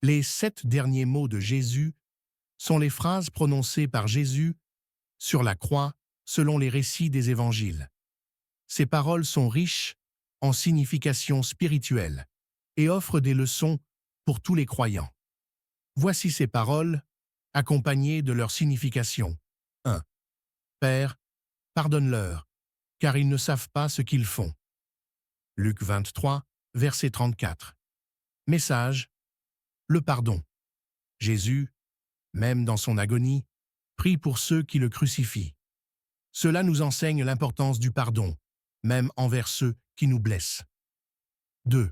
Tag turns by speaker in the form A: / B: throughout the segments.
A: Les 7 derniers mots de Jésus sont les phrases prononcées par Jésus sur la croix selon les récits des évangiles. Ces paroles sont riches en signification spirituelle et offrent des leçons pour tous les croyants. Voici ces paroles, accompagnées de leur signification. 1. Père, pardonne-leur, car ils ne savent pas ce qu'ils font. Luc 23, verset 34. Message, le pardon. Jésus, même dans son agonie, prie pour ceux qui le crucifient. Cela nous enseigne l'importance du pardon, même envers ceux qui nous blessent. 2.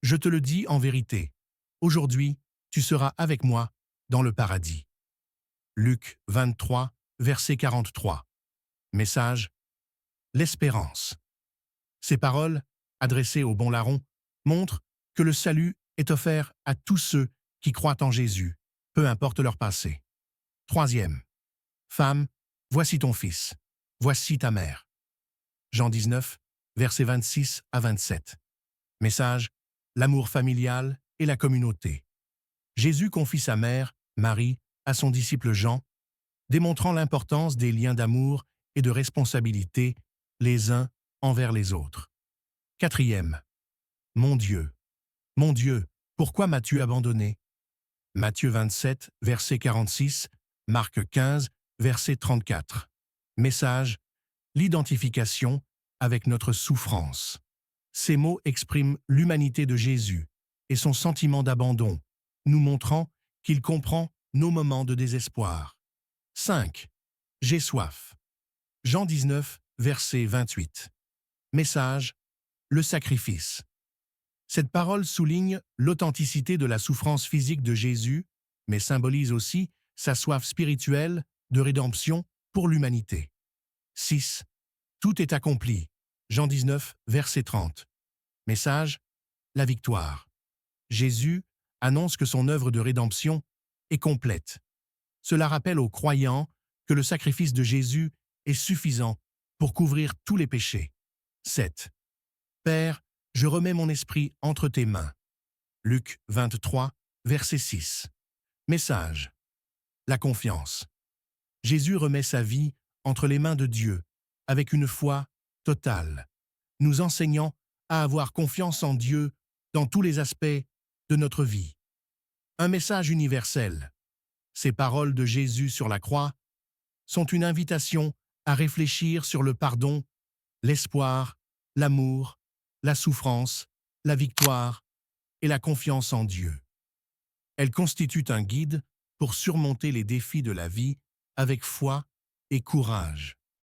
A: Je te le dis en vérité, aujourd'hui, tu seras avec moi dans le paradis. Luc 23, verset 43. Message, l'espérance. Ces paroles, adressées au bon larron, montrent que le salut est offert à tous ceux qui croient en Jésus, peu importe leur passé. 3. Femme, voici ton fils, voici ta mère. Jean 19, versets 26 à 27. Message, l'amour familial et la communauté. Jésus confie sa mère, Marie, à son disciple Jean, démontrant l'importance des liens d'amour et de responsabilité les uns envers les autres. 4. Mon Dieu, pourquoi m'as-tu abandonné? Matthieu 27, verset 46, Marc 15, verset 34. Message, l'identification avec notre souffrance. Ces mots expriment l'humanité de Jésus et son sentiment d'abandon, nous montrant qu'il comprend nos moments de désespoir. 5. J'ai soif. Jean 19, verset 28. Message, le sacrifice. Cette parole souligne l'authenticité de la souffrance physique de Jésus, mais symbolise aussi sa soif spirituelle de rédemption pour l'humanité. 6. Tout est accompli. Jean 19, verset 30. Message, la victoire. Jésus annonce que son œuvre de rédemption est complète. Cela rappelle aux croyants que le sacrifice de Jésus est suffisant pour couvrir tous les péchés. 7. Père, je remets mon esprit entre tes mains. Luc 23, verset 6. Message, la confiance. Jésus remet sa vie entre les mains de Dieu, avec une foi totale, nous enseignant à avoir confiance en Dieu dans tous les aspects de notre vie. Un message universel. Ces paroles de Jésus sur la croix sont une invitation à réfléchir sur le pardon, l'espoir, l'amour, la souffrance, la victoire et la confiance en Dieu. Elles constituent un guide pour surmonter les défis de la vie avec foi et courage.